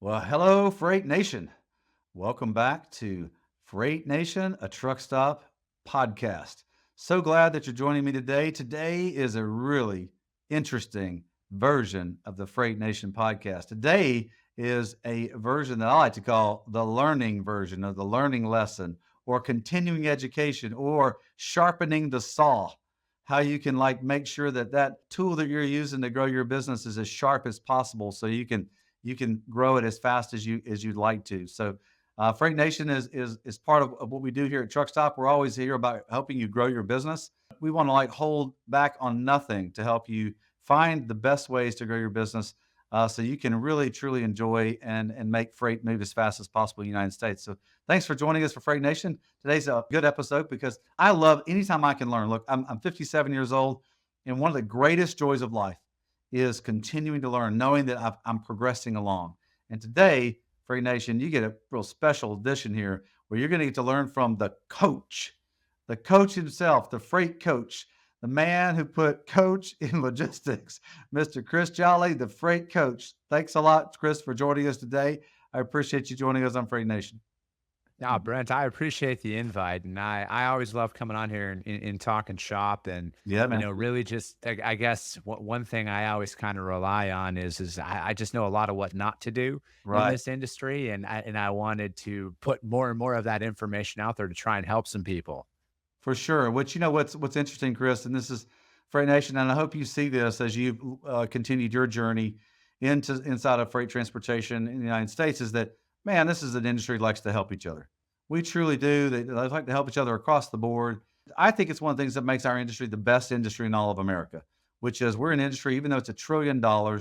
Well, hello, Freight Nation. Welcome back to Freight Nation, a truck stop podcast. So glad that you're joining me today. Today is a really interesting version of the Freight Nation podcast. Today is a version that I like to call the learning version of the learning lesson or continuing education or sharpening the saw. How you can make sure that that tool that you're using to grow your business is as sharp as possible so you can grow it as fast as you'd like to. So, Freight Nation is part of what we do here at Truckstop. We're always here about helping you grow your business. We want to hold back on nothing to help you find the best ways to grow your business, so you can really truly enjoy and make freight move as fast as possible in the United States. So, thanks for joining us for Freight Nation. Today's a good episode because I love anytime I can learn. Look, I'm 57 years old, and one of the greatest joys of life is continuing to learn, knowing that I'm progressing along. And today, Free Nation, you get a real special edition here where you're going to get to learn from the coach himself, the freight coach, the man who put coach in logistics, Mr. Chris Jolly, the freight coach. Thanks a lot, Chris, for joining us today. I appreciate you joining us on Freight Nation. Yeah, Brent, I appreciate the invite, and I always love coming on here and talking shop, and Yeah, man. really just I guess one thing I always kind of rely on is I just know a lot of what not to do in Right. this industry, and I wanted to put more and more of that information out there to try and help some people. For sure. Which what's interesting, Chris, and this is Freight Nation, and I hope you see this as you've continued your journey inside of freight transportation in the United States. Is that, man? This is an industry that likes to help each other. We truly do. They like to help each other across the board. I think it's one of the things that makes our industry the best industry in all of America, which is we're an industry, even though it's $1 trillion,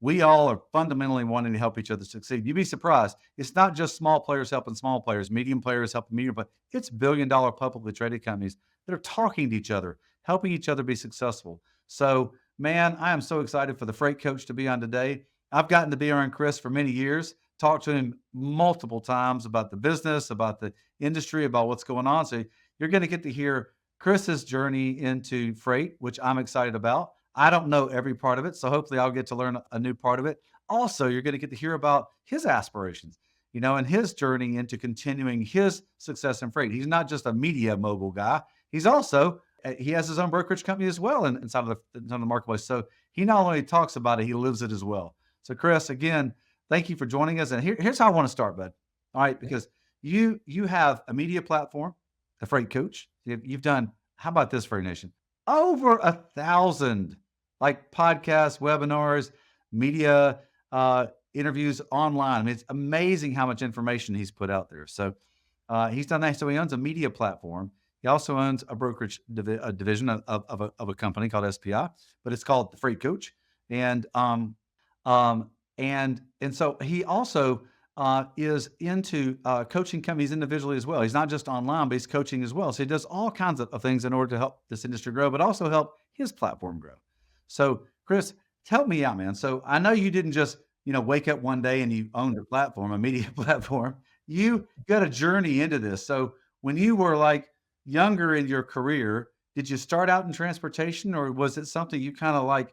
we all are fundamentally wanting to help each other succeed. You'd be surprised. It's not just small players helping small players, medium players helping medium, but it's billion-dollar publicly traded companies that are talking to each other, helping each other be successful. So, man, I am so excited for the freight coach to be on today. I've gotten to be around Chris for many years, talked to him multiple times about the business, about the industry, about what's going on. So you're going to get to hear Chris's journey into freight, which I'm excited about. I don't know every part of it, so hopefully I'll get to learn a new part of it. Also, you're going to get to hear about his aspirations, and his journey into continuing his success in freight. He's not just a media mogul guy. He's also he has his own brokerage company as well inside of the marketplace. So he not only talks about it, he lives it as well. So, Chris, again, thank you for joining us. And here's how I want to start, bud. All right, because you have a media platform, the Freight Coach. You've done, how about this, Freight Nation? Over 1,000 podcasts, webinars, media interviews online. I mean, it's amazing how much information he's put out there. So he's done that. So he owns a media platform. He also owns a brokerage a division of a company called SPI, but it's called the Freight Coach. And um, and so he also is into coaching companies individually as well. He's not just online, but he's coaching as well. So he does all kinds of things in order to help this industry grow, but also help his platform grow. So, Chris, help me out, man. So I know you didn't just wake up one day and you owned a platform, a media platform. You got a journey into this. So when you were younger in your career, did you start out in transportation, or was it something you kind of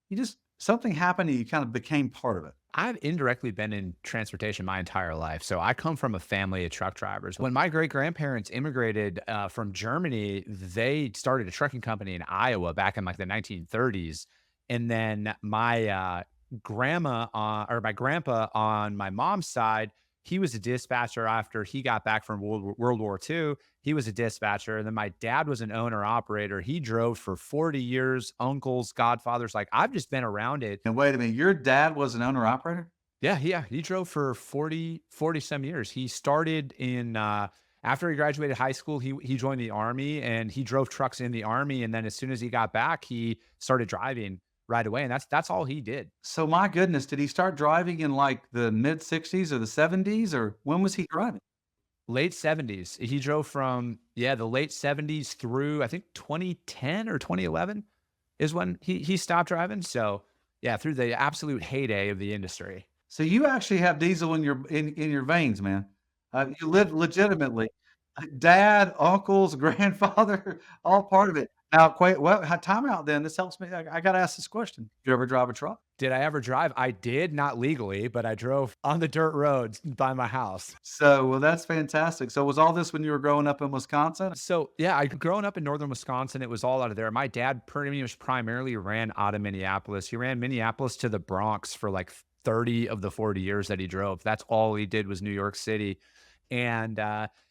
you just something happened and you kind of became part of it? I've indirectly been in transportation my entire life. So I come from a family of truck drivers. When my great grandparents immigrated from Germany, they started a trucking company in Iowa back in the 1930s. And then my my grandpa on my mom's side, he was a dispatcher after he got back from World War II. He was a dispatcher. And then my dad was an owner operator. He drove for 40 years, uncles, godfathers. I've just been around it. And wait a minute, your dad was an owner operator? Yeah, yeah. He drove for 40 some years. He started in after he graduated high school, he joined the army and he drove trucks in the army. And then as soon as he got back, he started driving right away. And that's all he did. So my goodness, did he start driving in the mid 60s or the 70s, or when was he driving? Late 70s. He drove from the late 70s through I think 2010 or 2011 is when he stopped driving. So yeah, through the absolute heyday of the industry. So you actually have diesel in your veins, man. You live legitimately. Dad, uncles, grandfather, all part of it. Now, time out then. This helps me. I got to ask this question. Did you ever drive a truck? Did I ever drive? I did, not legally, but I drove on the dirt roads by my house. So, well, that's fantastic. So, was all this when you were growing up in Wisconsin? So yeah, I growing up in northern Wisconsin, it was all out of there. My dad pretty much primarily ran out of Minneapolis. He ran Minneapolis to the Bronx for like 30 of the 40 years that he drove. That's all he did was New York City. And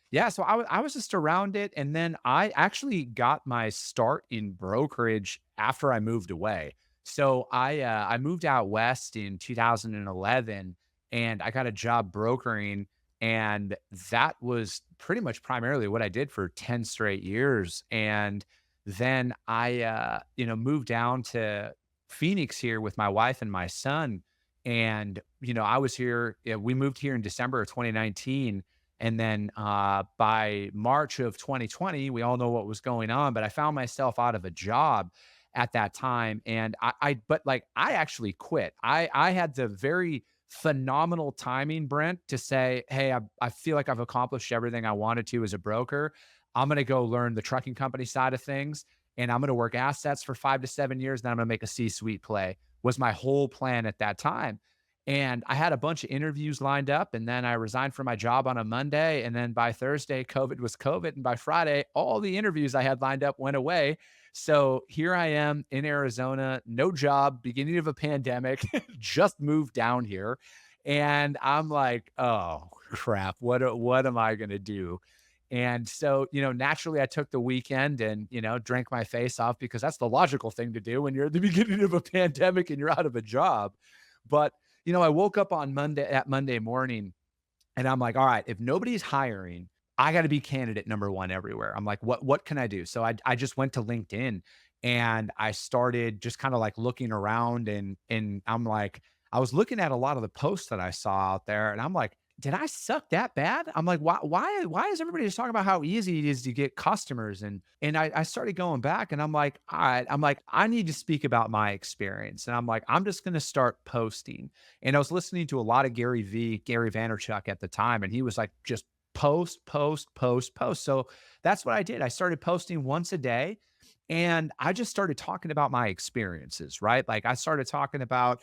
yeah, so I was just around it. And then I actually got my start in brokerage after I moved away. So I moved out west in 2011 and I got a job brokering, and that was pretty much primarily what I did for 10 straight years. And then I moved down to Phoenix here with my wife and my son. And, I was here, we moved here in December of 2019. And then by March of 2020, we all know what was going on, but I found myself out of a job at that time. And but like, I actually quit. I had the very phenomenal timing, Brent, to say, hey, I feel like I've accomplished everything I wanted to as a broker. I'm going to go learn the trucking company side of things, and I'm going to work assets for 5 to 7 years. Then I'm going to make a C-suite play, was my whole plan at that time. And I had a bunch of interviews lined up, and then I resigned from my job on a Monday. And then by Thursday, COVID was COVID. And by Friday, all the interviews I had lined up went away. So here I am in Arizona, no job, beginning of a pandemic, just moved down here. And I'm like, oh crap, what am I gonna do? And so, naturally I took the weekend and, drank my face off because that's the logical thing to do when you're at the beginning of a pandemic and you're out of a job. But, I woke up on Monday morning, and I'm like, all right, if nobody's hiring, I got to be candidate number one everywhere. I'm like, what can I do? So I just went to LinkedIn and I started just kind of like looking around, and I'm like, I was looking at a lot of the posts that I saw out there, and I'm like, did I suck that bad? I'm like, why is everybody just talking about how easy it is to get customers? And I started going back, and I'm like, all right, I'm like, I need to speak about my experience. And I'm like, I'm just gonna start posting. And I was listening to a lot of Gary Vaynerchuk at the time, and he was like, just post, post, post, post. So that's what I did. I started posting once a day, and I just started talking about my experiences, right? Like I started talking about,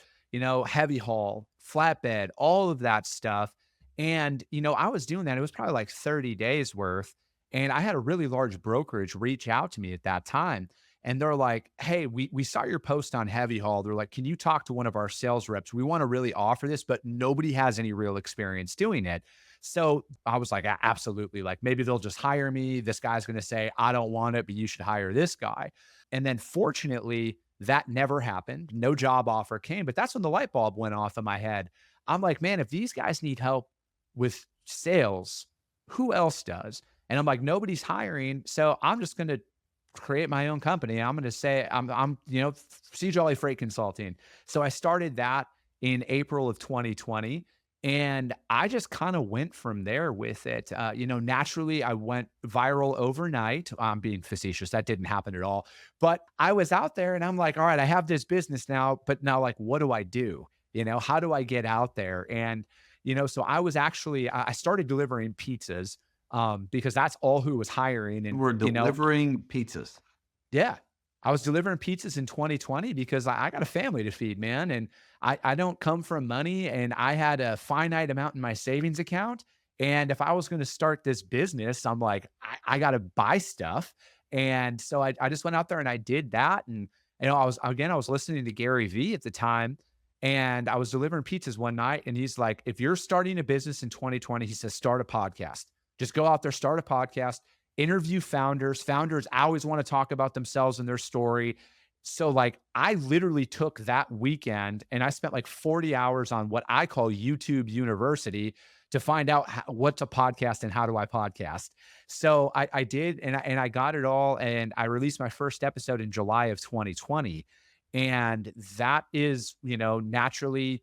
heavy haul, flatbed, all of that stuff. And, I was doing that. It was probably like 30 days worth. And I had a really large brokerage reach out to me at that time. And they're like, hey, we saw your post on heavy haul. They're like, can you talk to one of our sales reps? We want to really offer this, but nobody has any real experience doing it. So I was like, absolutely. Like maybe they'll just hire me. This guy's going to say, I don't want it, but you should hire this guy. And then fortunately, that never happened. No job offer came, but that's when the light bulb went off in my head. I'm like, man, if these guys need help with sales, who else does? And I'm like, nobody's hiring. So I'm just going to create my own company. I'm going to say I'm Sea Jolly Freight Consulting. So I started that in April of 2020. And I just kind of went from there with it. Naturally, I went viral overnight. I'm being facetious. That didn't happen at all. But I was out there and I'm like, all right, I have this business now, but now, like, what do I do? How do I get out there? And, so I was actually, I started delivering pizzas because that's all who was hiring. You And, were delivering pizzas. yeah. I was delivering pizzas in 2020 because I got a family to feed, man. And I don't come from money, and I had a finite amount in my savings account. And if I was going to start this business, I'm like, I got to buy stuff. And so I just went out there and I did that. And, I was listening to Gary V at the time, and I was delivering pizzas one night. And he's like, if you're starting a business in 2020, he says, start a podcast. Just go out there, start a podcast, interview founders. Founders always want to talk about themselves and their story. So like I literally took that weekend and I spent like 40 hours on what I call YouTube University to find out what's a podcast and how do I podcast. So I did, and I got it all, and I released my first episode in July of 2020. And that is, naturally,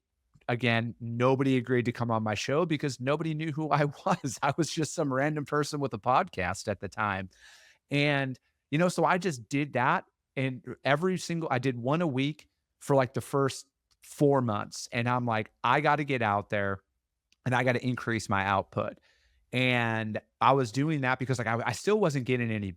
again, nobody agreed to come on my show because nobody knew who I was. I was just some random person with a podcast at the time. And, so I just did that. And I did one a week for like the first 4 months. And I'm like, I got to get out there and I got to increase my output. And I was doing that because like I still wasn't getting any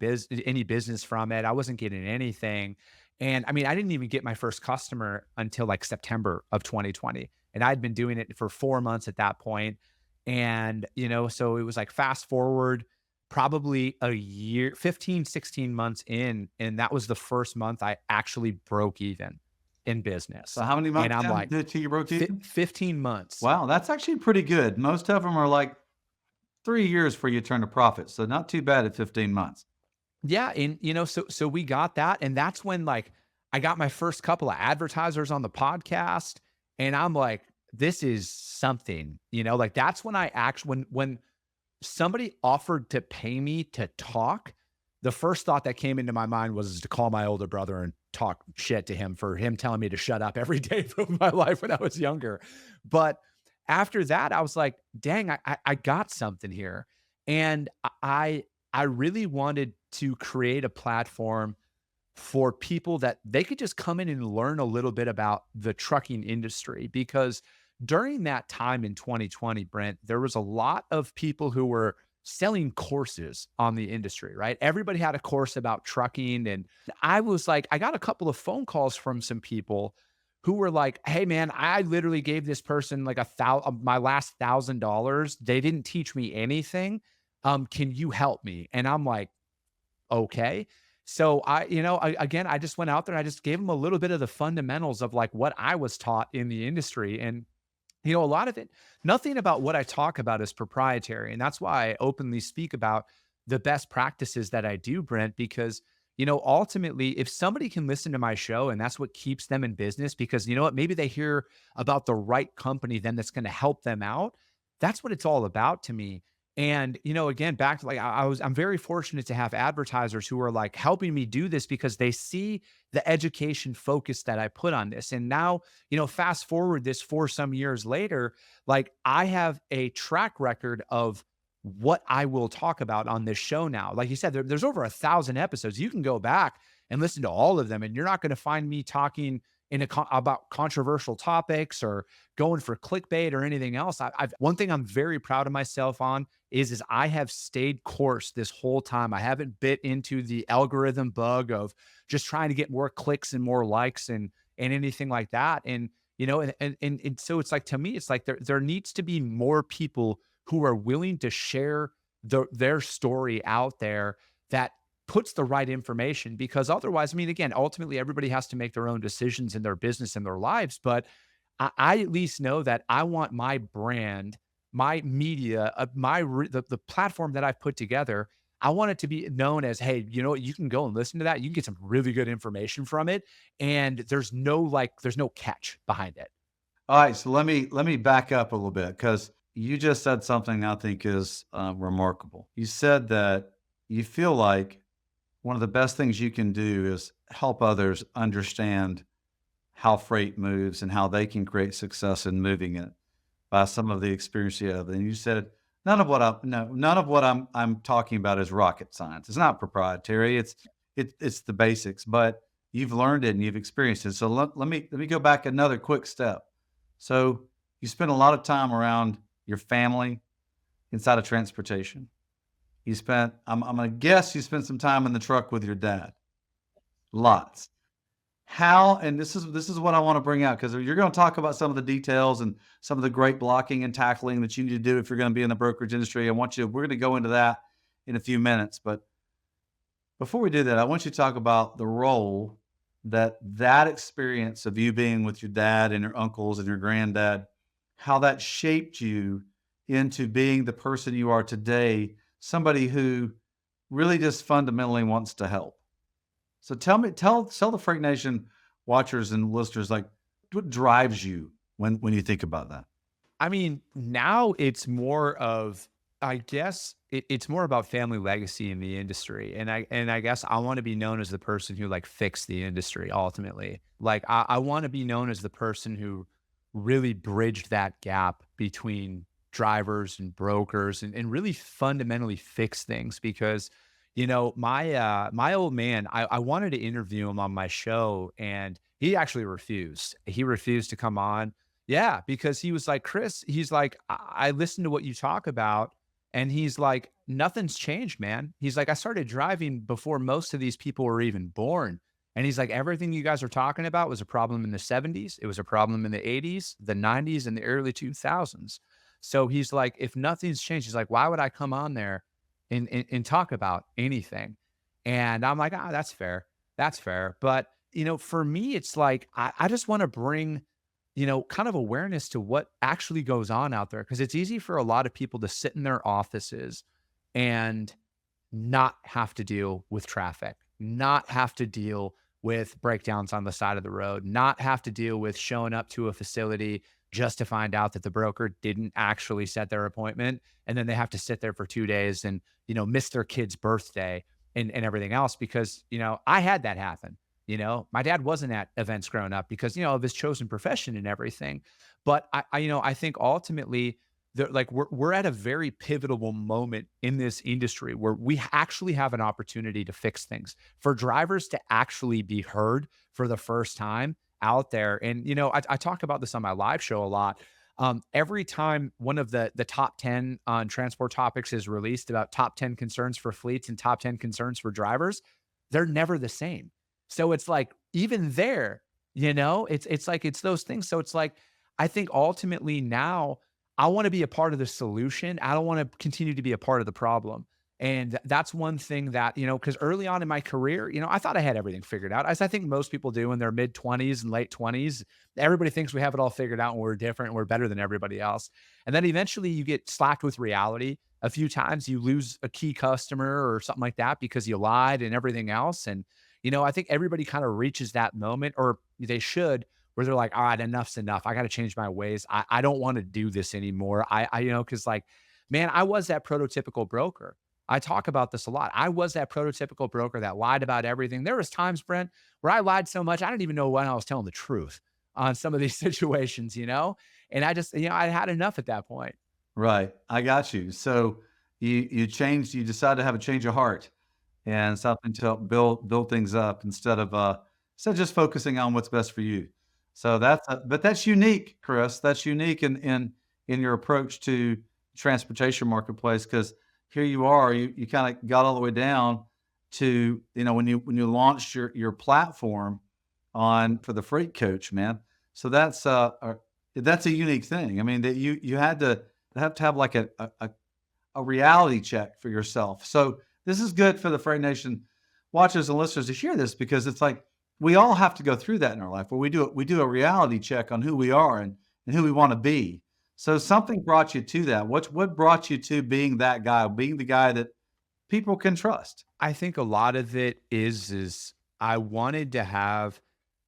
business from it. I wasn't getting anything. And I mean, I didn't even get my first customer until like September of 2020. And I'd been doing it for 4 months at that point. And, so it was like fast forward probably a year, 15, 16 months in. And that was the first month I actually broke even in So business. how many And months I'm then like, till you broke even? 15 months. Wow, that's actually pretty good. Most of them are like 3 years for you to turn a profit, so not too bad at 15 months. Yeah, and so we got that, and that's when like I got my first couple of advertisers on the podcast, and I'm like, this is something, like that's when I actually when somebody offered to pay me to talk, the first thought that came into my mind was to call my older brother and talk shit to him for him telling me to shut up every day of my life when I was younger. But after that, I was like, dang, I got something here. And I really wanted to create a platform for people that they could just come in and learn a little bit about the trucking industry because during that time in 2020, Brent, there was a lot of people who were selling courses on the industry, right? Everybody had a course about trucking. And I was like, I got a couple of phone calls from some people who were like, hey man, I literally gave this person like my last $1,000. They didn't teach me anything. Can you help me? And I'm like, okay. So again, I just went out there. I just gave them a little bit of the fundamentals of like what I was taught in the industry. And, a lot of it, nothing about what I talk about is proprietary. And that's why I openly speak about the best practices that I do, Brent, because, ultimately, if somebody can listen to my show and that's what keeps them in business, because you know what, maybe they hear about the right company then that's going to help them out. That's what it's all about to me. And, again, back to like I'm very fortunate to have advertisers who are like helping me do this because they see the education focus that I put on this. And now, fast forward this for some years later, like I have a track record of what I will talk about on this show now. Like you said, there's over 1,000 episodes. You can go back and listen to all of them, and you're not going to find me talking about controversial topics or going for clickbait or anything else. I've one thing I'm very proud of myself on is I have stayed course this whole time. I haven't bit into the algorithm bug of just trying to get more clicks and more likes and anything like that. And and so it's like to me, it's like there needs to be more people who are willing to share their story out there that puts the right information because otherwise, I mean, again, ultimately everybody has to make their own decisions in their business and their lives. But I at least know that I want my brand, my media, the platform that I've put together. I want it to be known as, hey, you know what? You can go and listen to that. You can get some really good information from it, and there's no catch behind it. All right, so let me back up a little bit because you just said something I think is remarkable. You said that you feel like one of the best things you can do is help others understand how freight moves and how they can create success in moving it by some of the experience you have. And you said none of what I'm talking about is rocket science. It's not proprietary. It's the basics, but you've learned it and you've experienced it. So let me go back another quick step. So you spend a lot of time around your family inside of transportation. I'm gonna guess you spent some time in the truck with your dad. Lots. How and this is what I wanna bring out because you're gonna talk about some of the details and some of the great blocking and tackling that you need to do if you're gonna be in the brokerage industry. We're gonna go into that in a few minutes, but before we do that, I want you to talk about the role that experience of you being with your dad and your uncles and your granddad, how that shaped you into being the person you are today, somebody who really just fundamentally wants to help. So tell the Freight Nation watchers and listeners, like, what drives you when you think about that? I mean, now it's more of, I guess it's more about family legacy in the industry. And I guess I want to be known as the person who like fixed the industry ultimately. Like I want to be known as the person who really bridged that gap between drivers and brokers and really fundamentally fix things because my old man, I wanted to interview him on my show and he actually refused. He refused to come on. Yeah, because he was like, Chris, he's like, I listened to what you talk about. And he's like, nothing's changed, man. He's like, I started driving before most of these people were even born. And he's like, everything you guys are talking about was a problem in the 70s. It was a problem in the 80s, the 90s, and the early 2000s. So he's like, if nothing's changed, he's like, why would I come on there and talk about anything? And I'm like, ah, that's fair. That's fair. But, for me, it's like, I just want to bring, kind of awareness to what actually goes on out there. Cause it's easy for a lot of people to sit in their offices and not have to deal with traffic, not have to deal with breakdowns on the side of the road, not have to deal with showing up to a facility just to find out that the broker didn't actually set their appointment. And then they have to sit there for 2 days and, miss their kid's birthday and everything else because, I had that happen. My dad wasn't at events growing up because, of his chosen profession and everything. But I think ultimately, like we're at a very pivotal moment in this industry where we actually have an opportunity to fix things for drivers to actually be heard for the first time out there. And I talk about this on my live show a lot. Every time one of the top 10 on transport topics is released about top 10 concerns for fleets and top 10 concerns for drivers, they're never the same. So it's like even there, it's like it's those things. So it's like I think ultimately now I want to be a part of the solution. I don't want to continue to be a part of the problem. And that's one thing that, because early on in my career, I thought I had everything figured out, as I think most people do in their mid 20s and late 20s. Everybody thinks we have it all figured out and we're different and we're better than everybody else. And then eventually you get slapped with reality. A few times you lose a key customer or something like that because you lied and everything else. And, I think everybody kind of reaches that moment, or they should, where they're like, all right, enough's enough. I got to change my ways. I don't want to do this anymore. Cause like, man, I was that prototypical broker. I talk about this a lot. I was that prototypical broker that lied about everything. There was times, Brent, where I lied so much, I didn't even know when I was telling the truth on some of these situations. And I just, I had enough at that point. Right. I got you. So you decided to have a change of heart and something to help build things up instead of just focusing on what's best for you. So but that's unique, Chris. That's unique in your approach to transportation marketplace because here you are, you kind of got all the way down to, when you launched your platform on for the freight coach, man. So that's a unique thing. I mean, that you had to have like a reality check for yourself. So this is good for the Freight Nation watchers and listeners to hear this because it's like we all have to go through that in our life where we do a reality check on who we are and who we want to be. So something brought you to that. What brought you to being that guy, being the guy that people can trust? I think a lot of it is I wanted to have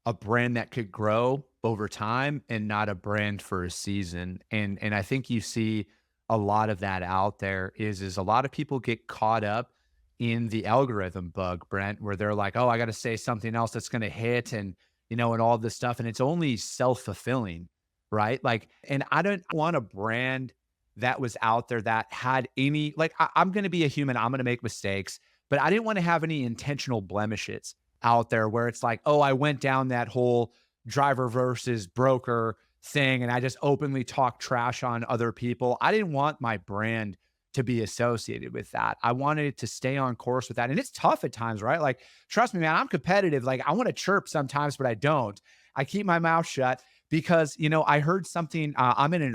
a brand that could grow over time and not a brand for a season. And I think you see a lot of that out there is a lot of people get caught up in the algorithm bug, Brent, where they're like, oh, I got to say something else that's going to hit and all this stuff. And it's only self-fulfilling, right? Like, and I don't want a brand that was out there that had any, like, I'm going to be a human. I'm going to make mistakes, but I didn't want to have any intentional blemishes out there where it's like, oh, I went down that whole driver versus broker thing and I just openly talk trash on other people. I didn't want my brand to be associated with that. I wanted it to stay on course with that. And it's tough at times, right? Like, trust me, man, I'm competitive. Like, I want to chirp sometimes, but I don't. I keep my mouth shut because, I heard something. I'm in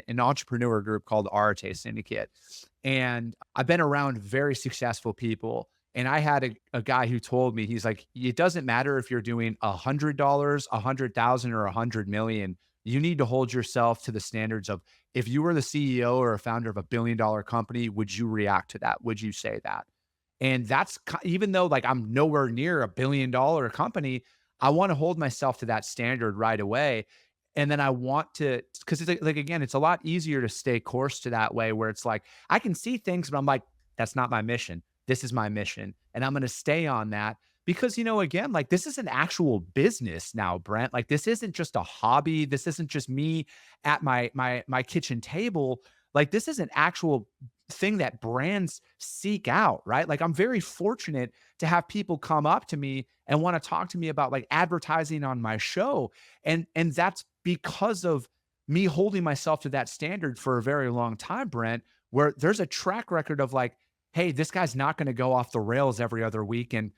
an entrepreneur group called Arte Syndicate. And I've been around very successful people. And I had a guy who told me, he's like, it doesn't matter if you're doing $100, 100,000 or 100 million. You need to hold yourself to the standards of, if you were the CEO or a founder of $1 billion company, would you react to that? Would you say that? And that's even though like I'm nowhere near $1 billion company, I want to hold myself to that standard right away. And then I want to, because it's like, again, it's a lot easier to stay course to that way where it's like, I can see things, but I'm like, that's not my mission. This is my mission. And I'm going to stay on that because, again, like this is an actual business now, Brent. Like this isn't just a hobby. This isn't just me at my kitchen table. Like this is an actual thing that brands seek out, right? Like I'm very fortunate to have people come up to me and want to talk to me about like advertising on my show. And that's because of me holding myself to that standard for a very long time, Brent, where there's a track record of like, hey, this guy's not going to go off the rails every other week. And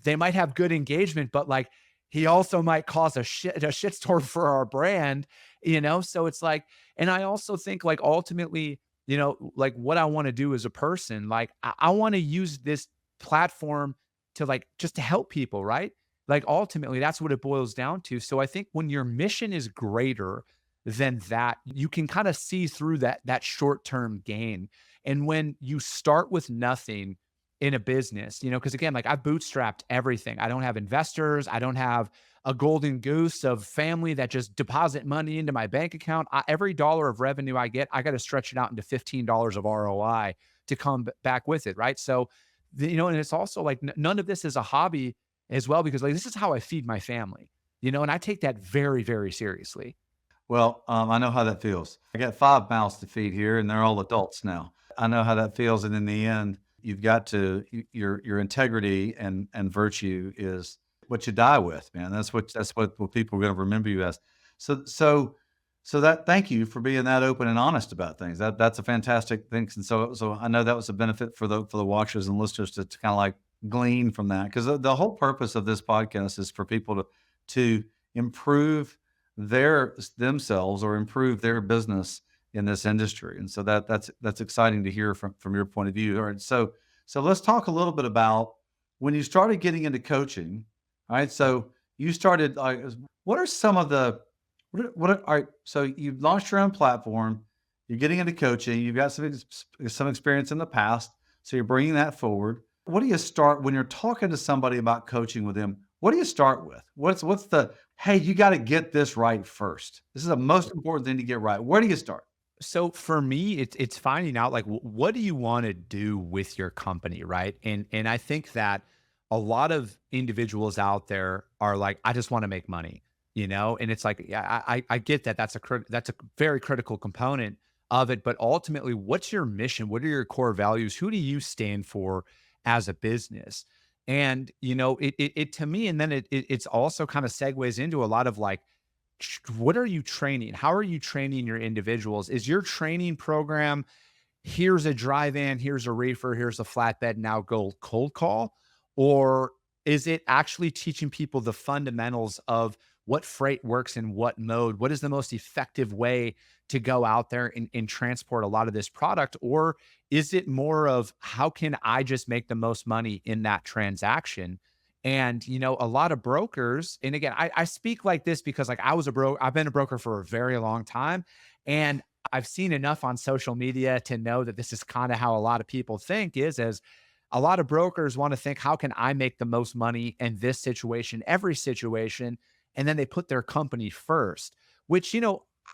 They might have good engagement, but like he also might cause a shitstorm for our brand, you know? So it's like, and I also think like ultimately, like what I want to do as a person, like I want to use this platform to like just to help people, right? Like ultimately, that's what it boils down to. So I think when your mission is greater than that, you can kind of see through that short-term gain. And when you start with nothing in a business, because again, like I bootstrapped everything. I don't have investors. I don't have a golden goose of family that just deposit money into my bank account. Every dollar of revenue I get, I got to stretch it out into $15 of ROI to come back with it. Right. So, and it's also like none of this is a hobby as well, because like this is how I feed my family, and I take that very, very seriously. Well, I know how that feels. I got 5 mouths to feed here, and they're all adults now. I know how that feels, and in the end, you've got to your integrity and virtue is what you die with, man. That's what people are gonna remember you as. So so so that thank you for being that open and honest about things. That's a fantastic thing, and so I know that was a benefit for the watchers and listeners to kinda, like, glean from that, 'cause the whole purpose of this podcast is for people to improve themselves or improve their business in this industry. And so that's exciting to hear from your point of view. All right. So let's talk a little bit about when you started getting into coaching. All right. So you started what are some of the all right, so you've launched your own platform, you're getting into coaching, you've got some experience in the past, so you're bringing that forward. What do you start when you're talking to somebody about coaching with them? What do you start with? What's the hey, you got to get this right first. This is the most important thing to get right. Where do you start? So for me, it's finding out like what do you want to do with your company, right? And I think that a lot of individuals out there are like, I just want to make money, and it's like, yeah, I get that. That's a very critical component of it, but ultimately, what's your mission? What are your core values? Who do you stand for as a business? And it to me, and then it's also kind of segues into a lot of like what are you training? How are you training your individuals? Is your training program, here's a dry van, here's a reefer, here's a flatbed, now go cold call? Or is it actually teaching people the fundamentals of what freight works in what mode? What is the most effective way to go out there and transport a lot of this product? Or is it more of how can I just make the most money in that transaction? And a lot of brokers, and again, I speak like this because like I've been a broker for a very long time. And I've seen enough on social media to know that this is kind of how a lot of people think is as a lot of brokers want to think, how can I make the most money in this situation, every situation? And then they put their company first, which,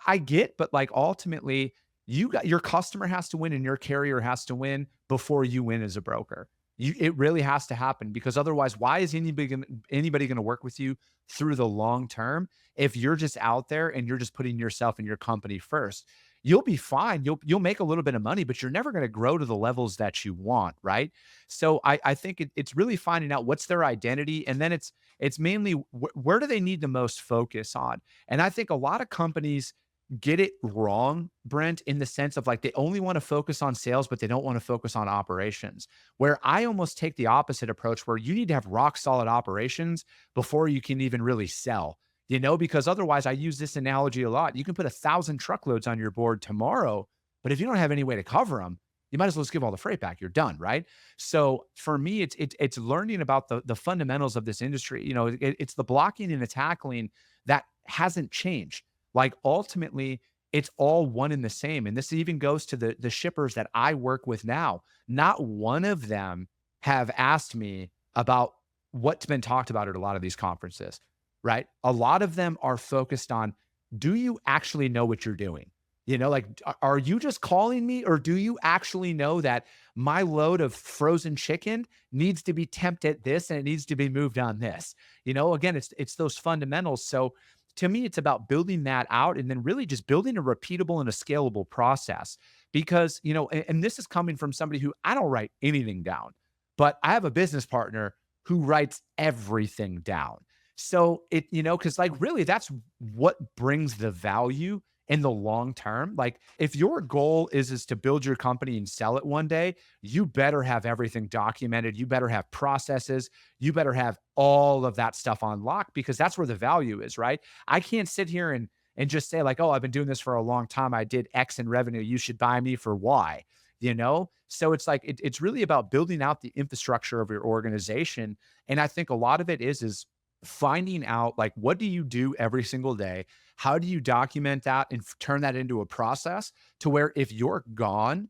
I get, but like ultimately, your customer has to win and your carrier has to win before you win as a broker. It really has to happen because otherwise, why is anybody going to work with you through the long term if you're just out there and you're just putting yourself and your company first? You'll be fine. You'll make a little bit of money, but you're never going to grow to the levels that you want, right? So I think it's really finding out what's their identity, and then it's mainly where do they need the most focus on. And I think a lot of companies get it wrong, Brent, in the sense of like they only want to focus on sales, but they don't want to focus on operations. Where I almost take the opposite approach, where you need to have rock solid operations before you can even really sell. Because otherwise, I use this analogy a lot. You can put 1,000 truckloads on your board tomorrow, but if you don't have any way to cover them, you might as well just give all the freight back. You're done, right? So for me, it's learning about the fundamentals of this industry. It's the blocking and the tackling that hasn't changed. Like ultimately, it's all one and the same. And this even goes to the shippers that I work with now. Not one of them have asked me about what's been talked about at a lot of these conferences, right? A lot of them are focused on, do you actually know what you're doing? Like, are you just calling me or do you actually know that my load of frozen chicken needs to be temped at this and it needs to be moved on this? Again, it's those fundamentals. So to me, it's about building that out and then really just building a repeatable and a scalable process. Because, and this is coming from somebody who I don't write anything down, but I have a business partner who writes everything down. So because like really that's what brings the value in the long term. Like if your goal is to build your company and sell it one day, you better have everything documented. You better have processes. You better have all of that stuff on lock because that's where the value is, right? I can't sit here and just say like, "Oh, I've been doing this for a long time. I did X in revenue. You should buy me for Y." You know? So it's like it's really about building out the infrastructure of your organization. And I think a lot of it is finding out like what do you do every single day? How do you document that and turn that into a process to where if you're gone,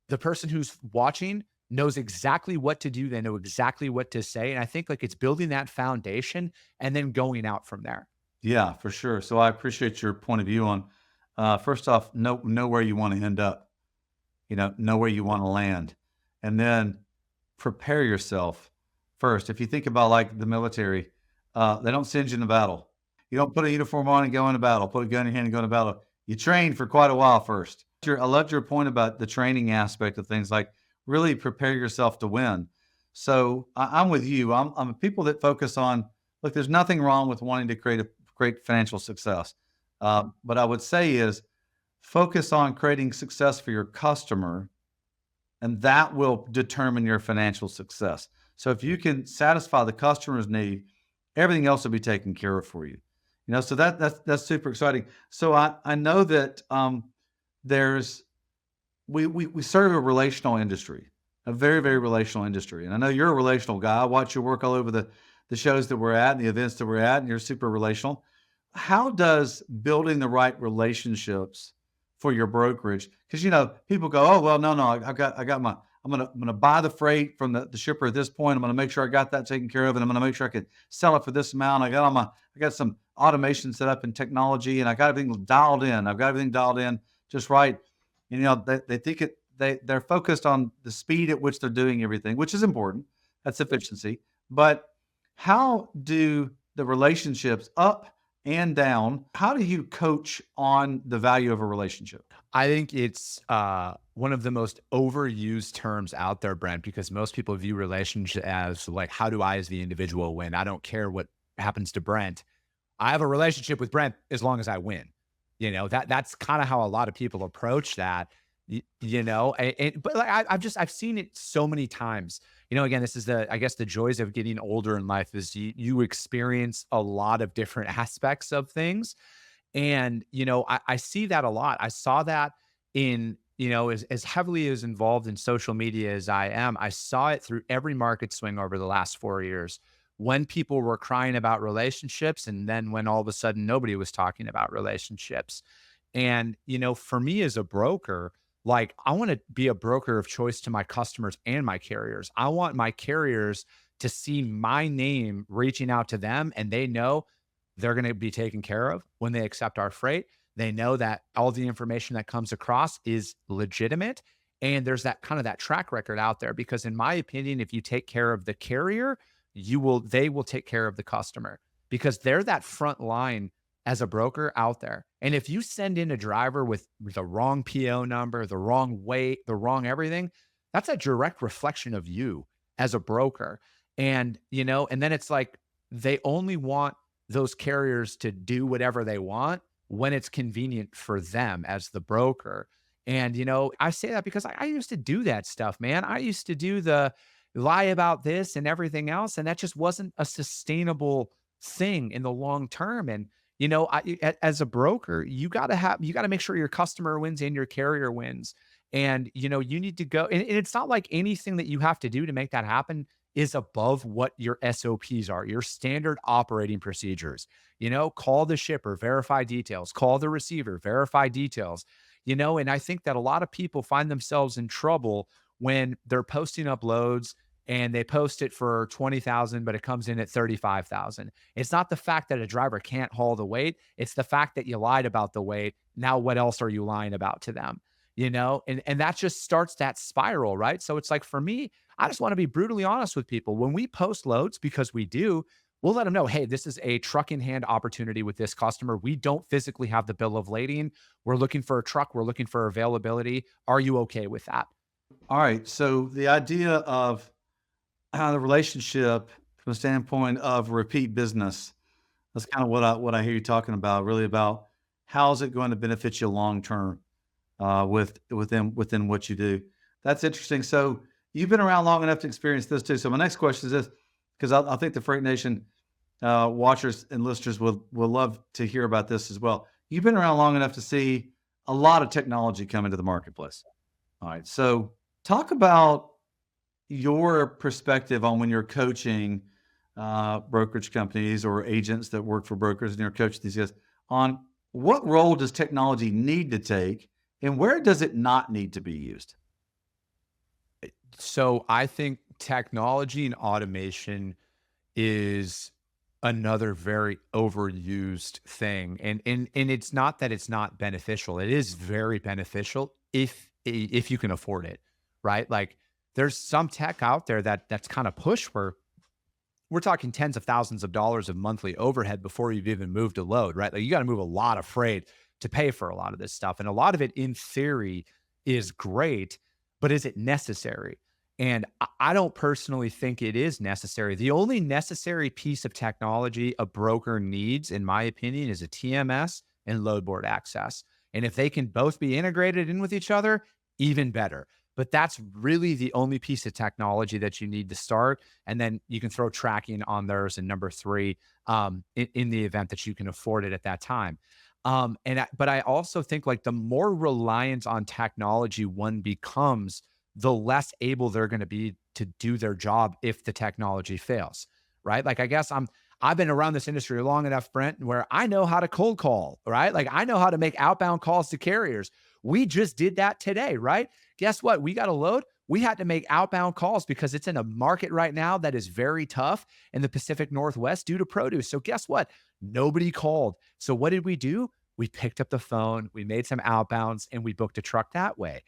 the person who's watching knows exactly what to do. They know exactly what to say. And I think like it's building that foundation and then going out from there. Yeah, for sure. So I appreciate your point of view on, first off, know where you want to end up, know where you want to land, and then prepare yourself first. If you think about like the military, they don't send you into battle. You don't put a uniform on and go into battle, put a gun in your hand and go into battle. You train for quite a while first. I loved your point about the training aspect of things, like really prepare yourself to win. So I'm with you. I'm people that focus on, look, there's nothing wrong with wanting to create a great financial success. But I would say is focus on creating success for your customer, and that will determine your financial success. So if you can satisfy the customer's need, everything else will be taken care of for you. So that's super exciting. So I know that there's we serve a relational industry, a very, very relational industry. And I know you're a relational guy. I watch your work all over the shows that we're at and the events that we're at, and you're super relational. How does building the right relationships for your brokerage? Because people go, oh well, no, I'm gonna buy the freight from the shipper at this point. I'm gonna make sure I got that taken care of, and I'm gonna make sure I can sell it for this amount. I got some automation set up in technology, and I got everything dialed in. I've got everything dialed in just right. And, they think they're focused on the speed at which they're doing everything, which is important. That's efficiency. But how do the relationships up and down, how do you coach on the value of a relationship? I think it's one of the most overused terms out there, Brent, because most people view relationship as like, how do I as the individual win? I don't care what happens to Brent. I have a relationship with Brent as long as I win. That's kind of how a lot of people approach that. But like I've seen it so many times. Again, this is I guess the joys of getting older in life is you experience a lot of different aspects of things. And, I see that a lot. I saw that as heavily as involved in social media as I am, I saw it through every market swing over the last 4 years when people were crying about relationships. And then when all of a sudden nobody was talking about relationships. And, for me as a broker, like I want to be a broker of choice to my customers and my carriers. I want my carriers to see my name reaching out to them and they know they're going to be taken care of when they accept our freight. They know that all the information that comes across is legitimate. And there's that kind of that track record out there because in my opinion, if you take care of the carrier, they will take care of the customer because they're that front line as a broker out there. And if you send in a driver with the wrong PO number, the wrong weight, the wrong everything, that's a direct reflection of you as a broker. And then it's like they only want those carriers to do whatever they want when it's convenient for them as the broker. And, I say that because I used to do that stuff, man. I used to do the lie about this and everything else. And that just wasn't a sustainable thing in the long term. And, as a broker, you got to make sure your customer wins and your carrier wins. And, you need to go, and it's not like anything that you have to do to make that happen is above what your SOPs are, your standard operating procedures. Call the shipper, verify details, call the receiver, verify details. And I think that a lot of people find themselves in trouble when they're posting up loads and they post it for 20,000, but it comes in at 35,000. It's not the fact that a driver can't haul the weight. It's the fact that you lied about the weight. Now, what else are you lying about to them? And that just starts that spiral, right? So it's like for me, I just want to be brutally honest with people. When we post loads, because we do, we'll let them know, hey, this is a truck in hand opportunity with this customer. We don't physically have the bill of lading. We're looking for a truck. We're looking for availability. Are you okay with that? All right. So the idea of the relationship from a standpoint of repeat business, that's kind of what I hear you talking about, really about How's it going to benefit you long term within what you do? That's interesting. So you've been around long enough to experience this too. So my next question is this, because I think the Freight Nation watchers and listeners will love to hear about this as well. You've been around long enough to see a lot of technology come into the marketplace. All right. So talk about your perspective on when you're coaching brokerage companies or agents that work for brokers and you're coaching these guys on what role does technology need to take and where does it not need to be used? So I think technology and automation is another very overused thing. And it's not that it's not beneficial. It is very beneficial if you can afford it, right? Like there's some tech out there that's kind of push where we're talking tens of thousands of dollars of monthly overhead before you've even moved a load, right? Like you got to move a lot of freight to pay for a lot of this stuff. And a lot of it in theory is great, but is it necessary? And I don't personally think it is necessary. The only necessary piece of technology a broker needs, in my opinion, is a TMS and load board access. And if they can both be integrated in with each other, even better. But that's really the only piece of technology that you need to start. And then you can throw tracking on theirs and number three, in the event that you can afford it at that time. But I also think like the more reliant on technology one becomes, the less able they're going to be to do their job if the technology fails, right? Like I guess I've been around this industry long enough, Brent, where I know how to cold call, right? Like I know how to make outbound calls to carriers. We just did that today, right? Guess what? We got a load. We had to make outbound calls because it's in a market right now that is very tough in the Pacific Northwest due to produce. So guess what? Nobody called. So what did we do? We picked up the phone, we made some outbounds, and we booked a truck that way.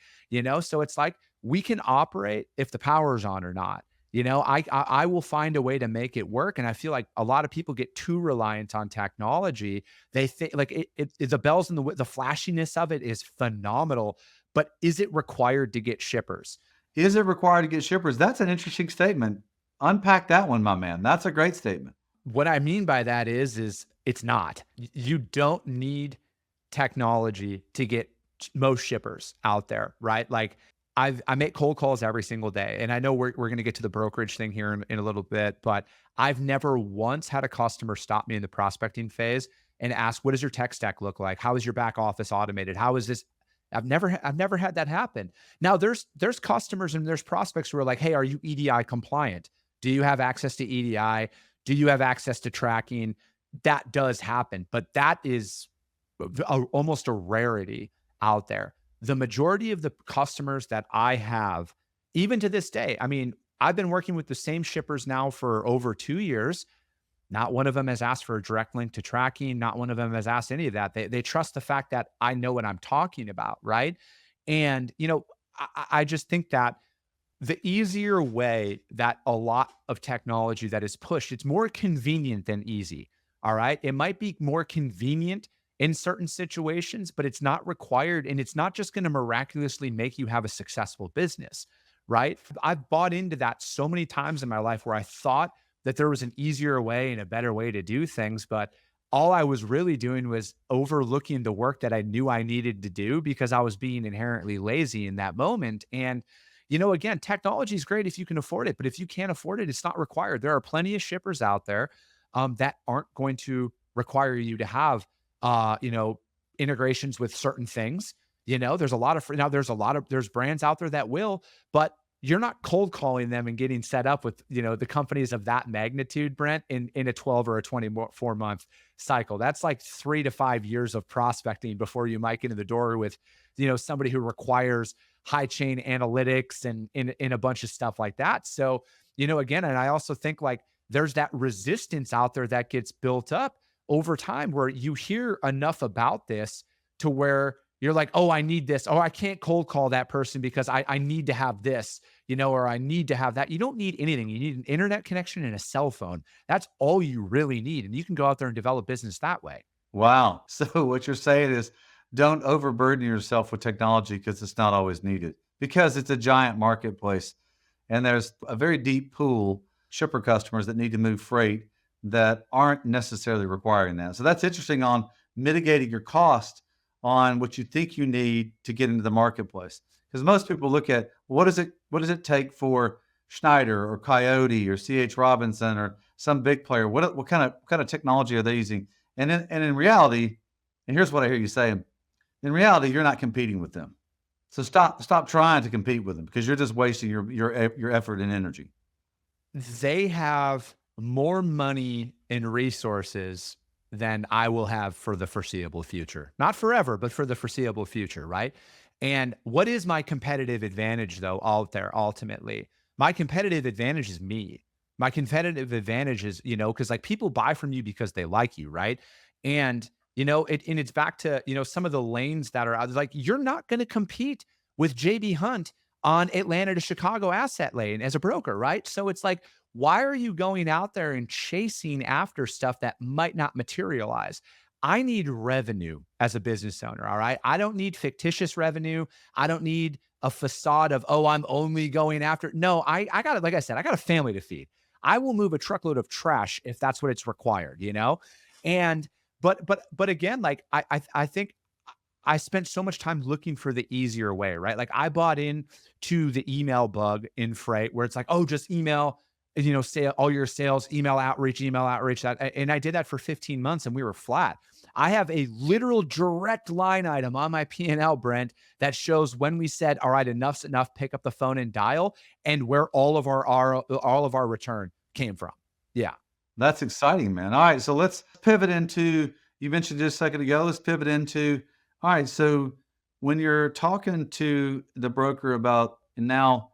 So it's like we can operate if the power's on or not. I will find a way to make it work, and I feel like a lot of people get too reliant on technology. They think like the bells and the flashiness of it is phenomenal, but is it required to get shippers? Is it required to get shippers? That's an interesting statement. Unpack that one, my man. That's a great statement. What I mean by that is it's not. You don't need technology to get most shippers out there, right? Like I make cold calls every single day, and I know we're going to get to the brokerage thing here in a little bit, but I've never once had a customer stop me in the prospecting phase and ask, "What does your tech stack look like? How is your back office automated? How is this?" I've never had that happen. Now there's customers and there's prospects who are like, "Hey, are you EDI compliant? Do you have access to EDI? Do you have access to tracking?" That does happen, but that is almost a rarity out there. The majority of the customers that I have, even to this day, I mean, I've been working with the same shippers now for over 2 years. Not one of them has asked for a direct link to tracking. Not one of them has asked any of that. They trust the fact that I know what I'm talking about, right? And I just think that the easier way that a lot of technology that is pushed, it's more convenient than easy. All right. It might be more convenient in certain situations, but it's not required. And it's not just going to miraculously make you have a successful business. Right. I've bought into that so many times in my life where I thought that there was an easier way and a better way to do things. But all I was really doing was overlooking the work that I knew I needed to do because I was being inherently lazy in that moment. And again, technology is great if you can afford it, but if you can't afford it, it's not required. There are plenty of shippers out there that aren't going to require you to have, integrations with certain things. There's a lot of now. There's brands out there that will, but you're not cold calling them and getting set up with the companies of that magnitude, Brent, in a 12 or a 24-month cycle. That's like 3 to 5 years of prospecting before you might get in the door with somebody who requires high chain analytics and in a bunch of stuff like that. So, again, and I also think like there's that resistance out there that gets built up over time where you hear enough about this to where you're like, oh, I need this. Oh, I can't cold call that person because I need to have this, or I need to have that. You don't need anything. You need an internet connection and a cell phone. That's all you really need. And you can go out there and develop business that way. Wow. So what you're saying is don't overburden yourself with technology because it's not always needed because it's a giant marketplace and there's a very deep pool shipper customers that need to move freight that aren't necessarily requiring that. So that's interesting on mitigating your cost on what you think you need to get into the marketplace. Because most people look at what does it take for Schneider or Coyote or CH Robinson or some big player? What kind of technology are they using? And in reality, and here's what I hear you saying. In reality, you're not competing with them. So stop trying to compete with them because you're just wasting your effort and energy. They have more money and resources than I will have for the foreseeable future. Not forever, but for the foreseeable future, right? And what is my competitive advantage though out there ultimately? My competitive advantage is me. My competitive advantage is, because like people buy from you because they like you, right? And it's back to, some of the lanes that are out. Like you're not going to compete with JB Hunt on Atlanta to Chicago asset lane as a broker, right? So it's like, why are you going out there and chasing after stuff that might not materialize? I need revenue as a business owner. All right. I don't need fictitious revenue. I don't need a facade of, oh, I'm only going after. No, I got it. Like I said, I got a family to feed. I will move a truckload of trash if that's what it's required. And but again, like I think I spent so much time looking for the easier way, right? Like I bought in to the email bug in freight where it's like, oh, just email, say all your sales, email outreach. And I did that for 15 months and we were flat. I have a literal direct line item on my P&L, Brent, that shows when we said, all right, enough's enough, pick up the phone and dial, and where all of our return came from. Yeah. That's exciting, man. All right, so let's pivot into, you mentioned just a second ago, let's pivot into, all right, so when you're talking to the broker about now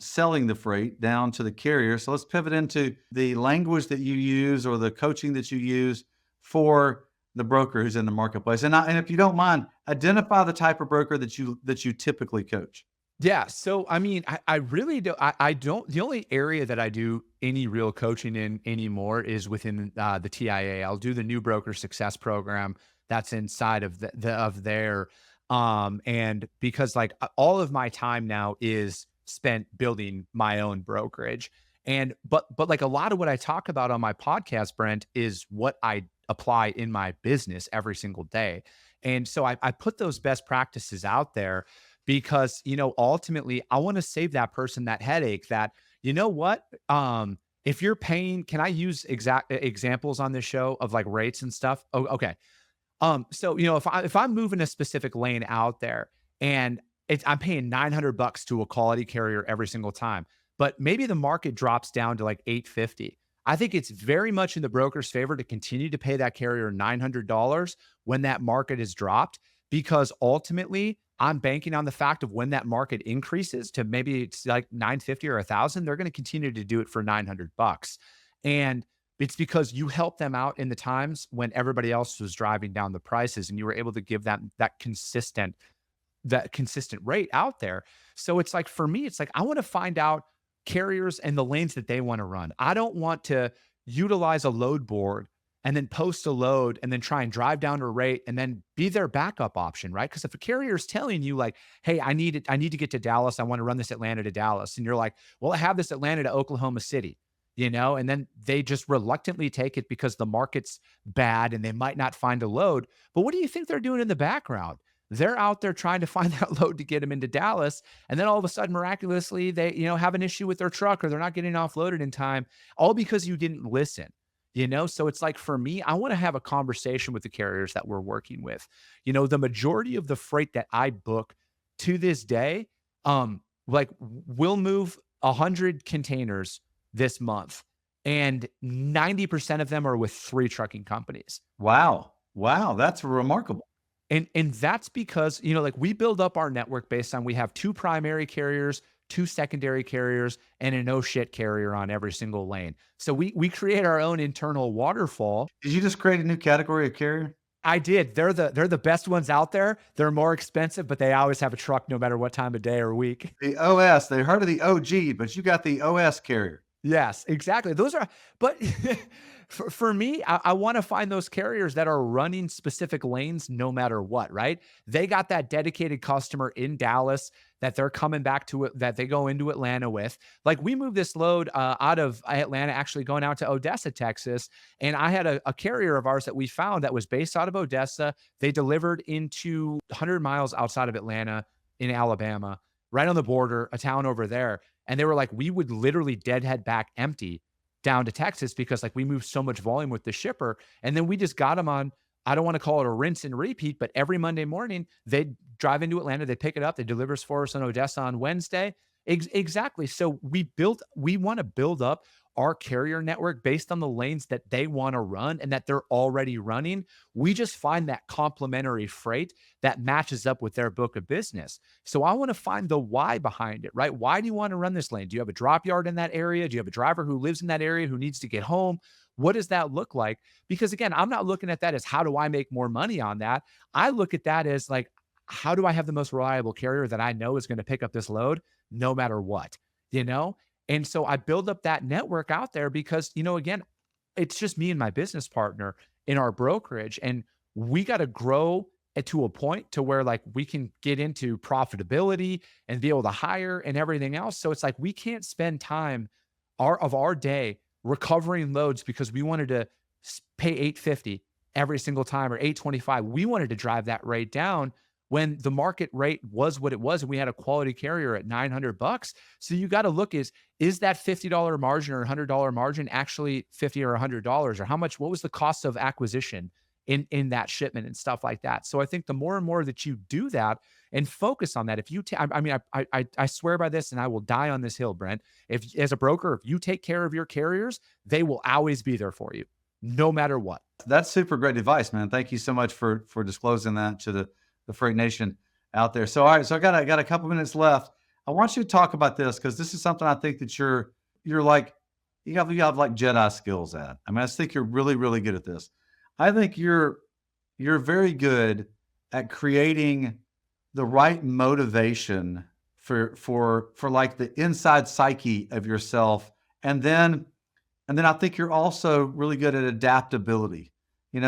selling the freight down to the carrier, so let's pivot into the language that you use or the coaching that you use for the broker who's in the marketplace. And if you don't mind, identify the type of broker that you typically coach. Yeah. So, I mean, I really do. I don't, the only area that I do any real coaching in anymore is within the TIA. I'll do the new broker success program that's inside of of there. And because like all of my time now is spent building my own brokerage. But like a lot of what I talk about on my podcast, Brent, is what I apply in my business every single day. And so I put those best practices out there because ultimately I want to save that person that headache that what if you're paying, can I use exact examples on this show of like rates and stuff? Oh, okay. So if I'm moving a specific lane out there and I'm paying $900 to a quality carrier every single time, but maybe the market drops down to like 850. I think it's very much in the broker's favor to continue to pay that carrier $900 when that market is dropped, because ultimately I'm banking on the fact of when that market increases to maybe it's like 950 or 1,000, they're going to continue to do it for $900. And it's because you helped them out in the times when everybody else was driving down the prices and you were able to give them that consistent rate out there. So it's like, for me, it's like, I want to find out carriers and the lanes that they want to run. I don't want to utilize a load board and then post a load and then try and drive down a rate and then be their backup option, right? Because if a carrier is telling you like, hey, I need to get to Dallas, I want to run this Atlanta to Dallas. And you're like, well, I have this Atlanta to Oklahoma City, and then they just reluctantly take it because the market's bad and they might not find a load. But what do you think they're doing in the background? They're out there trying to find that load to get them into Dallas. And then all of a sudden, miraculously, they, have an issue with their truck or they're not getting offloaded in time, all because you didn't listen. So it's like, for me, I want to have a conversation with the carriers that we're working with. The majority of the freight that I book to this day, like we'll move 100 containers this month and 90% of them are with 3 trucking companies. Wow. Wow. That's remarkable. And that's because, like we build up our network based on, we have 2 primary carriers, 2 secondary carriers, and a no shit carrier on every single lane. So we create our own internal waterfall. Did you just create a new category of carrier? I did. They're the best ones out there. They're more expensive, but they always have a truck no matter what time of day or week. The OS. They heard of the OG, but you got the OS carrier. Yes, exactly. Those are, but for me, I want to find those carriers that are running specific lanes no matter what, right? They got that dedicated customer in Dallas that they're coming back to it, that they go into Atlanta with. Like we moved this load out of Atlanta, actually going out to Odessa, Texas. And I had a carrier of ours that we found that was based out of Odessa. They delivered into 100 miles outside of Atlanta in Alabama, right on the border, a town over there. And they were like, we would literally deadhead back empty down to Texas because like we moved so much volume with the shipper. And then we just got them on, I don't want to call it a rinse and repeat, but every Monday morning they'd drive into Atlanta, they pick it up, they deliver for us on Odessa on Wednesday. Exactly. So we want to build up our carrier network based on the lanes that they want to run and that they're already running. We just find that complementary freight that matches up with their book of business. So I want to find the why behind it, right? Why do you want to run this lane? Do you have a drop yard in that area? Do you have a driver who lives in that area who needs to get home? What does that look like? Because again, I'm not looking at that as how do I make more money on that? I look at that as like, how do I have the most reliable carrier that I know is going to pick up this load no matter what, you know? And so I build up that network out there because, again, it's just me and my business partner in our brokerage. And we got to grow it to a point to where like we can get into profitability and be able to hire and everything else. So it's like we can't spend time of our day recovering loads because we wanted to pay 850 every single time or 825. We wanted to drive that rate down when the market rate was what it was and we had a quality carrier at $900. So you got to look is that $50 margin or $100 margin actually 50 or $100, or what was the cost of acquisition in that shipment and stuff like that. So I think the more and more that you do that and focus on that, if you I swear by this and I will die on this hill, Brent, if as a broker, if you take care of your carriers, they will always be there for you no matter what. That's super great advice, man. Thank you so much for disclosing that to the Freight Nation out there. So all right, so I got a couple minutes left. I want you to talk about this because this is something I think that you're like you have like Jedi skills at. I mean, I just think you're really really good at this. I think you're very good at creating the right motivation for like the inside psyche of yourself, and then I think you're also really good at adaptability.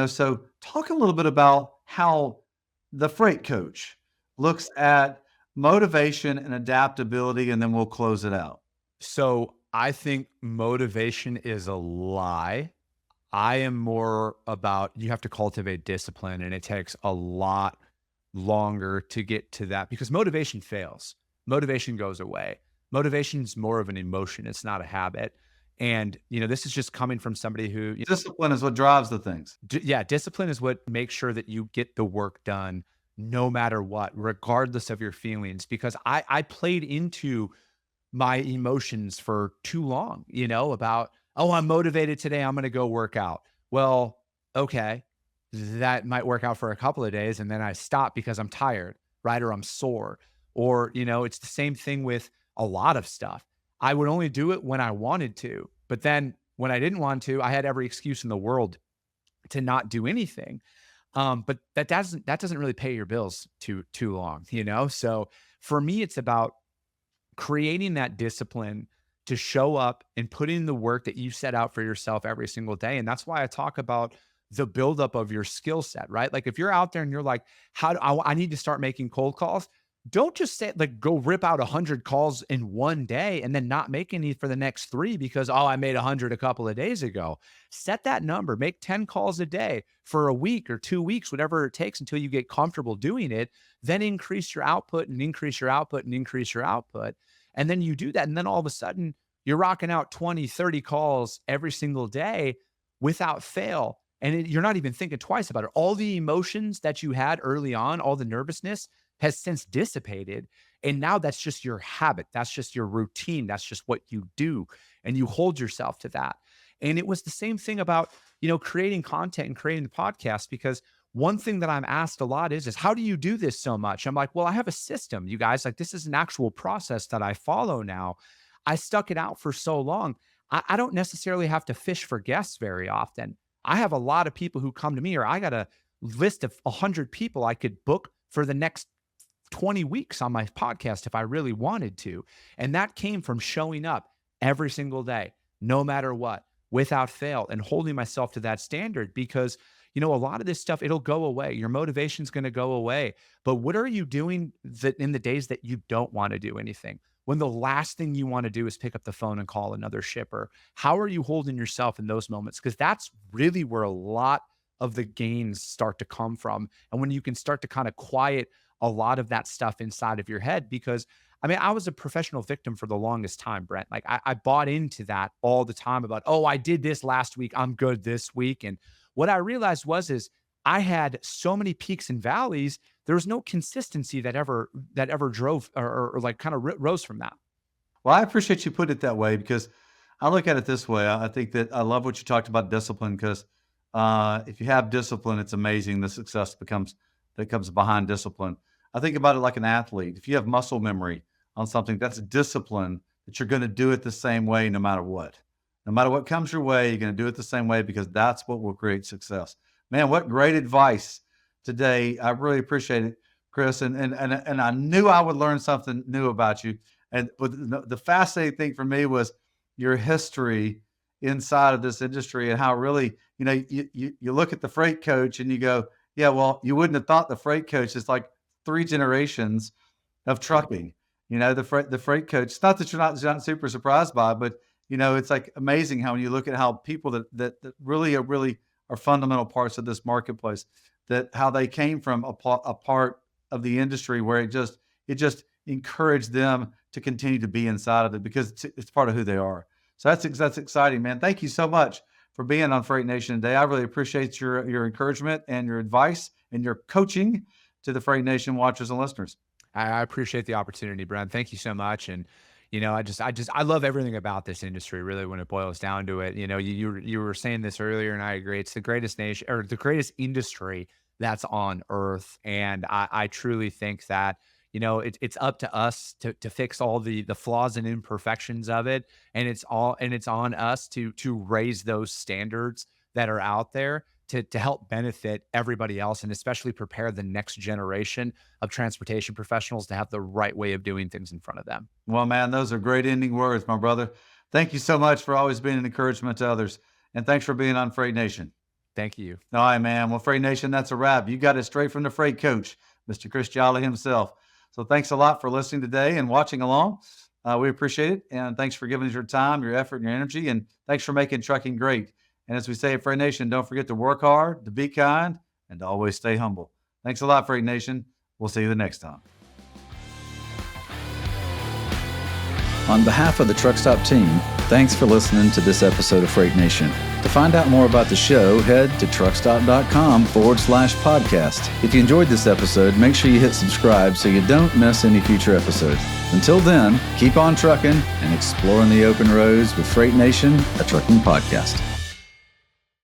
So talk a little bit about how the freight coach looks at motivation and adaptability, and then we'll close it out. So I think motivation is a lie. I am more about you have to cultivate discipline, and it takes a lot longer to get to that because motivation fails. Motivation goes away. Motivation is more of an emotion, it's not a habit. And, this is just coming from somebody who, Discipline is what drives the things. yeah, discipline is what makes sure that you get the work done no matter what, regardless of your feelings. Because I played into my emotions for too long, about, oh, I'm motivated today, I'm going to go work out. Well, okay, that might work out for a couple of days. And then I stop because I'm tired, right? Or I'm sore. Or, it's the same thing with a lot of stuff. I would only do it when I wanted to. But then when I didn't want to, I had every excuse in the world to not do anything. But that doesn't really pay your bills too long, So for me, it's about creating that discipline to show up and put in the work that you set out for yourself every single day. And that's why I talk about the buildup of your skill set, right? Like if you're out there and you're like, how do I need to start making cold calls? Don't just say like go rip out 100 calls in one day and then not make any for the next 3 because I made 100 a couple of days ago. Set that number, make 10 calls a day for a week or 2 weeks, whatever it takes until you get comfortable doing it. Then increase your output and increase your output and increase your output. And then you do that. And then all of a sudden you're rocking out 20, 30 calls every single day without fail. And you're not even thinking twice about it. All the emotions that you had early on, all the nervousness has since dissipated. And now that's just your habit. That's just your routine. That's just what you do. And you hold yourself to that. And it was the same thing about, creating content and creating the podcast, because one thing that I'm asked a lot is how do you do this so much? I'm like, well, I have a system, you guys. Like, this is an actual process that I follow now. I stuck it out for so long. I don't necessarily have to fish for guests very often. I have a lot of people who come to me, or I got a list of 100 people I could book for the next 20 weeks on my podcast if I really wanted to. And that came from showing up every single day, no matter what, without fail, and holding myself to that standard because, a lot of this stuff, it'll go away. Your motivation's going to go away. But what are you doing that in the days that you don't want to do anything? When the last thing you want to do is pick up the phone and call another shipper? How are you holding yourself in those moments? Because that's really where a lot of the gains start to come from. And when you can start to kind of quiet a lot of that stuff inside of your head, because I was a professional victim for the longest time, Brent. Like I bought into that all the time about, oh, I did this last week, I'm good this week. And what I realized is I had so many peaks and valleys. There was no consistency that ever drove or like kind of rose from that. Well, I appreciate you put it that way because I look at it this way. I think that I love what you talked about discipline because if you have discipline, it's amazing the success that comes behind discipline. I think about it like an athlete. If you have muscle memory on something, that's discipline that you're going to do it the same way no matter what. No matter what comes your way, you're going to do it the same way because that's what will create success. Man, what great advice today. I really appreciate it, Chris. And I knew I would learn something new about you. And the fascinating thing for me was your history inside of this industry and how really, you look at the freight coach and you go, yeah, well, you wouldn't have thought the freight coach is like 3 generations of trucking. The freight coach. It's not that you're not super surprised by it, but it's like amazing how when you look at how people that really are fundamental parts of this marketplace, that how they came from a part of the industry where it just encouraged them to continue to be inside of it because it's part of who they are. So that's exciting, man. Thank you so much for being on Freight Nation today. I really appreciate your encouragement and your advice and your coaching to the Freight Nation watchers and listeners. I appreciate the opportunity, Brent. Thank you so much. And, I love everything about this industry, really, when it boils down to it. You were saying this earlier, and I agree. It's the greatest nation or the greatest industry that's on earth. And I truly think that, it's up to us to fix all the flaws and imperfections of it. And it's on us to raise those standards that are out there to help benefit everybody else and especially prepare the next generation of transportation professionals to have the right way of doing things in front of them. Well, man, those are great ending words, my brother. Thank you so much for always being an encouragement to others. And thanks for being on Freight Nation. Thank you. All right, man. Well, Freight Nation, that's a wrap. You got it straight from the freight coach, Mr. Chris Jolly himself. So thanks a lot for listening today and watching along. We appreciate it. And thanks for giving us your time, your effort, and your energy. And thanks for making trucking great. And as we say at Freight Nation, don't forget to work hard, to be kind, and to always stay humble. Thanks a lot, Freight Nation. We'll see you the next time. On behalf of the Truckstop team, thanks for listening to this episode of Freight Nation. To find out more about the show, head to truckstop.com/podcast. If you enjoyed this episode, make sure you hit subscribe so you don't miss any future episodes. Until then, keep on trucking and exploring the open roads with Freight Nation, a trucking podcast.